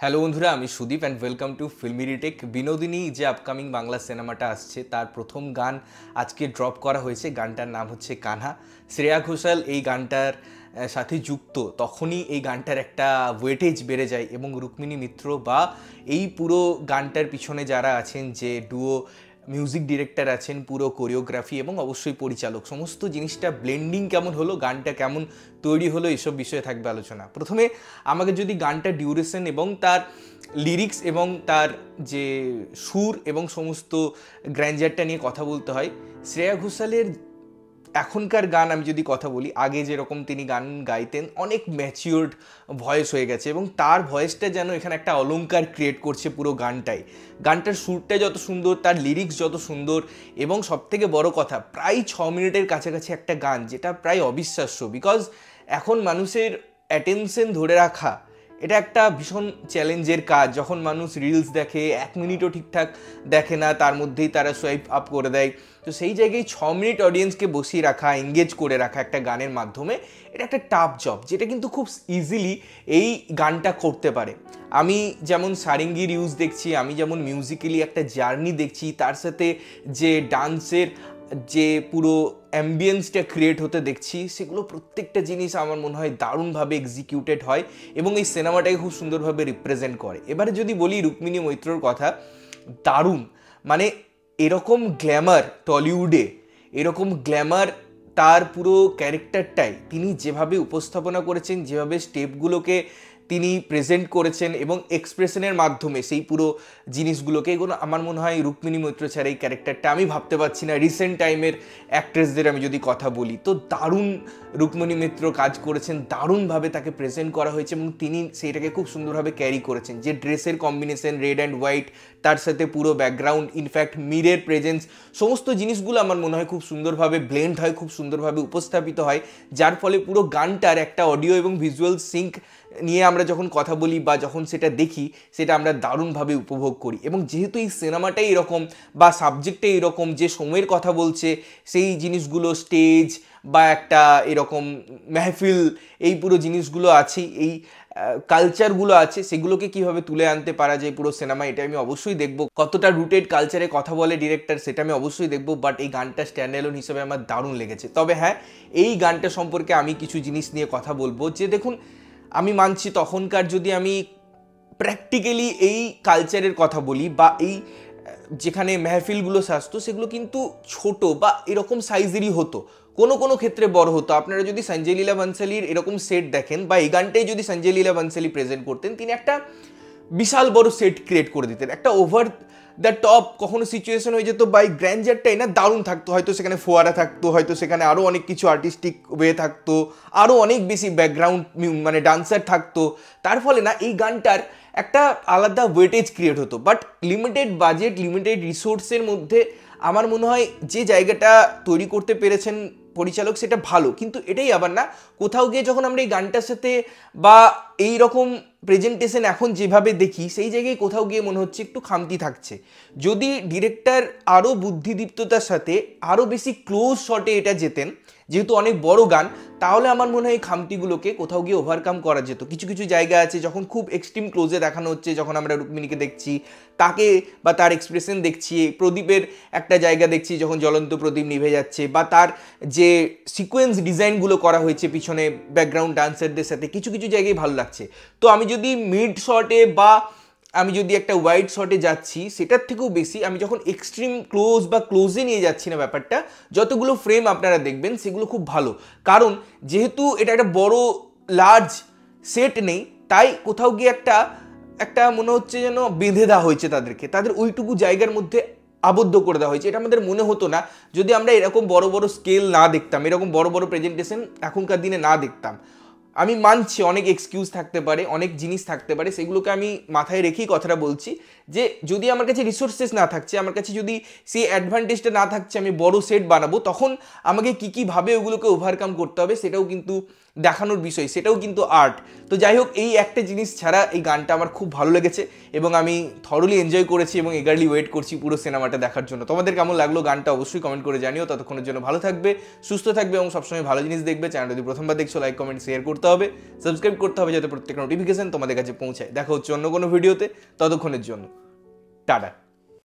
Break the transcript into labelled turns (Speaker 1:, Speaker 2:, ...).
Speaker 1: Hello বন্ধুরা, আমি Sudip and welcome to filmy retake. Binodini যে আপকামিং বাংলা সিনেমাটা আসছে তার প্রথম গান আজকে ড্রপ করা হয়েছে। গানটার নাম হচ্ছে কানহা। শ্রেয়া ঘোষাল এই গানটার সাথে যুক্ত, তখনই এই গানটার একটা ওয়েটেজ বেড়ে যায় এবং রুক্মিণী মিত্র বা এই পুরো গানটার পিছনে যারা আছেন, যে ডুও মিউজিক ডিরেক্টর আছেন, পুরো কোরিওগ্রাফি এবং অবশ্যই পরিচালক, সমস্ত জিনিসটা ব্লেন্ডিং কেমন হলো, গানটা কেমন তৈরি হলো, এসব বিষয়ে থাকবে আলোচনা। প্রথমে আমাকে যদি গানটা ডিউরেশন এবং তার লিরিক্স এবং তার যে সুর এবং সমস্ত গ্র্যান্ডারটা নিয়ে কথা বলতে হয়, শ্রেয়া ঘোষালের এখনকার গান আমি যদি কথা বলি, আগে যেরকম তিনি গান গাইতেন অনেক ম্যাচিওর্ড ভয়েস হয়ে গেছে এবং তার ভয়েসটা যেন এখানে একটা অলংকার ক্রিয়েট করছে পুরো গানটাই। গানটার সুরটা যত সুন্দর, তার লিরিক্স যত সুন্দর এবং সবথেকে বড় কথা, প্রায় 6 মিনিটের কাছাকাছি একটা গান, যেটা প্রায় অবিশ্বাস্য। বিকজ এখন মানুষের অ্যাটেনশন ধরে রাখা এটা একটা ভীষণ চ্যালেঞ্জের কাজ। যখন মানুষ রিলস দেখে 1 মিনিটও ঠিকঠাক দেখে না, তার মধ্যেই তারা সোয়াইপ আপ করে দেয়। তো সেই জায়গায় 6 মিনিট অডিয়েন্সকে বসিয়ে রাখা, এঙ্গেজ করে রাখা একটা গানের মাধ্যমে, এটা একটা টাফ জব, যেটা কিন্তু খুব ইজিলি এই গানটা করতে পারে। আমি যেমন সারেঙ্গির ইউজ দেখছি, আমি যেমন মিউজিক্যালি একটা জার্নি দেখছি, তার সাথে যে ডান্সের যে পুরো অ্যাম্বিয়েন্সটা ক্রিয়েট হতে দেখছি, সেগুলো প্রত্যেকটা জিনিস আমার মনে হয় দারুণভাবে এক্সিকিউটেড হয় এবং এই সিনেমাটাকে খুব সুন্দরভাবে রিপ্রেজেন্ট করে। এবারে যদি বলি রুক্মিণী মৈত্রর কথা, দারুণ, মানে এরকম গ্ল্যামার টলিউডে, এরকম গ্ল্যামার তার পুরো ক্যারেক্টারটাই তিনি যেভাবে উপস্থাপনা করেছেন, যেভাবে স্টেপগুলোকে তিনি প্রেজেন্ট করেছেন এবং এক্সপ্রেশনের মাধ্যমে সেই পুরো জিনিসগুলোকে, এগুলো আমার মনে হয় রুক্মিণী মৈত্র ছাড়া এই ক্যারেক্টারটা আমি ভাবতে পারছি না। রিসেন্ট টাইমের অ্যাক্ট্রেসদের আমি যদি কথা বলি, তো দারুণ রুক্মিণী মিত্র কাজ করেছেন, দারুণভাবে তাকে প্রেজেন্ট করা হয়েছে এবং তিনি সেইটাকে খুব সুন্দরভাবে ক্যারি করেছেন। যে ড্রেসের কম্বিনেশন রেড অ্যান্ড হোয়াইট, তার সাথে পুরো ব্যাকগ্রাউন্ড, ইনফ্যাক্ট মিরের প্রেজেন্স, সমস্ত জিনিসগুলো আমার মনে হয় খুব সুন্দরভাবে ব্লেন্ড হয়, খুব সুন্দরভাবে উপস্থাপিত হয়, যার ফলে পুরো গানটার একটা অডিও এবং ভিজুয়াল সিঙ্ক নিয়ে আমরা যখন কথা বলি বা যখন সেটা দেখি, সেটা আমরা দারুণভাবে উপভোগ করি। এবং যেহেতু এই সিনেমাটাই এরকম বা সাবজেক্টটাই এরকম, যে সময়ের কথা বলছে, সেই জিনিসগুলো স্টেজ বা একটা এরকম মেহফিল, এই পুরো জিনিসগুলো আছে, এই কালচারগুলো আছে, সেগুলোকে কিভাবে তুলে আনতে পারা যায় পুরো সিনেমা, এটা আমি অবশ্যই দেখব। কতটা রুটেড কালচারে কথা বলে ডিরেক্টর, সেটা আমি অবশ্যই দেখব। বাট এই গানটা স্ট্যান্ড অ্যালোন হিসেবে আমার দারুণ লেগেছে। তবে হ্যাঁ, এই গানটা সম্পর্কে আমি কিছু জিনিস নিয়ে কথা বলবো। যে দেখুন, আমি মানছি তখনকার যদি আমি প্র্যাকটিক্যালি এই কালচারের কথা বলি বা এই যেখানে মেহফিলগুলো সাজতো, সেগুলো কিন্তু ছোট বা এরকম সাইজেরই হতো, কোনো কোনো ক্ষেত্রে বড় হতো। আপনারা যদি সঞ্জয় লীলা বনশালীর এরকম সেট দেখেন বা এই গানটাই যদি সঞ্জয় লীলা বনশালী প্রেজেন্ট করতেন, তিনি একটা বিশাল বড় সেট ক্রিয়েট করে দিতেন। একটা ওভার দ্য টপ কখনো সিচুয়েশন হয়ে যেত, বাই গ্র্যান্ডারটাই না দারুণ থাকতো। হয়তো সেখানে ফোয়ারা থাকতো, হয়তো সেখানে আরও অনেক কিছু আর্টিস্টিক ওয়ে থাকতো, আরও অনেক বেশি ব্যাকগ্রাউন্ড মানে ডান্সার থাকতো। তার ফলে না এই গানটার একটা আলাদা ওয়েটেজ ক্রিয়েট হতো। বাট লিমিটেড বাজেট, লিমিটেড রিসোর্সের মধ্যে আমার মনে হয় যে জায়গাটা তৈরি করতে পেরেছেন পরিচালক, সেটা ভালো। কিন্তু এটাই আবার না, কোথাও গিয়ে যখন আমরা এই গানটার সাথে বা এই রকম প্রেজেন্টেশন এখন যেভাবে দেখি, সেই জায়গায় কোথাও গিয়ে মনে হচ্ছে একটু খামতি থাকছে। যদি ডিরেক্টর আরও বুদ্ধিদীপ্ততার সাথে আরও বেশি ক্লোজ শটে এটা যেতেন, যেহেতু অনেক বড় গান, তাহলে আমার মনে হয় এই খামতিগুলোকে কোথাও গিয়ে ওভারকাম করা যেত। কিছু কিছু জায়গা আছে যখন খুব এক্সট্রিম ক্লোজে দেখানো হচ্ছে, যখন আমরা রুক্মিণীকে দেখছি, তাকে বা তার এক্সপ্রেশন দেখছি, প্রদীপের একটা জায়গা দেখছি যখন জ্বলন্ত প্রদীপ নিভে যাচ্ছে, বা তার যে সিকোয়েন্স ডিজাইনগুলো করা হয়েছে পিছনে ব্যাকগ্রাউন্ড ডান্সারদের সাথে, কিছু কিছু জায়গায় ভালো লাগছে। তো আমি যদি মিড শটে বা আমি যদি একটা ওয়াইড শটে যাচ্ছি, সেটার থেকেও বেশি আমি যখন এক্সট্রিম ক্লোজ বা ক্লোজে নিয়ে যাচ্ছি না ব্যাপারটা, যতগুলো ফ্রেম আপনারা দেখবেন সেগুলো খুব ভালো। কারণ যেহেতু এটা একটা বড় লার্জ সেট নেই, তাই কোথাও গিয়ে একটা একটা মনে হচ্ছে যেন বেঁধে দেওয়া হয়েছে তাদেরকে, তাদের ওইটুকু জায়গার মধ্যে আবদ্ধ করে দেওয়া হয়েছে। এটা আমাদের মনে হতো না যদি আমরা এরকম বড় বড় স্কেল না দেখতাম, এরকম বড় বড় প্রেজেন্টেশন এখনকার দিনে না দেখতাম। আমি মানছি অনেক এক্সকিউজ থাকতে পারে, অনেক জিনিস থাকতে পারে, সেগুলোকে আমি মাথায় রেখেই কথাটা বলছি। যে যদি আমার কাছে রিসোর্সেস না থাকছে, আমার কাছে যদি সেই অ্যাডভান্টেজটা না থাকছে, আমি বড় সেট বানাবো, তখন আমাকে কী কীভাবে ওগুলোকে ওভারকাম করতে হবে, সেটাও কিন্তু দেখানোর বিষয়, সেটাও কিন্তু আর্ট। তো যাই হোক, এই একটা জিনিস ছাড়া এই গানটা আমার খুব ভালো লেগেছে এবং আমি থরলি এনজয় করেছি এবং এগারলি ওয়েট করছি পুরো সিনেমাটা দেখার জন্য। তোমাদের কেমন লাগলো গানটা অবশ্যই কমেন্ট করে জানিও। ততক্ষণের জন্য ভালো থাকবে, সুস্থ থাকবে এবং সবসময় ভালো জিনিস দেখবে। চ্যানেল যদি প্রথমবার দেখছো লাইক কমেন্ট শেয়ার করতে হবে, সাবস্ক্রাইব করতে হবে যাতে প্রত্যেকটা নোটিফিকেশন তোমাদের কাছে পৌঁছায়। দেখা হচ্ছে অন্য কোনো ভিডিওতে, ততক্ষণের জন্য টাটা।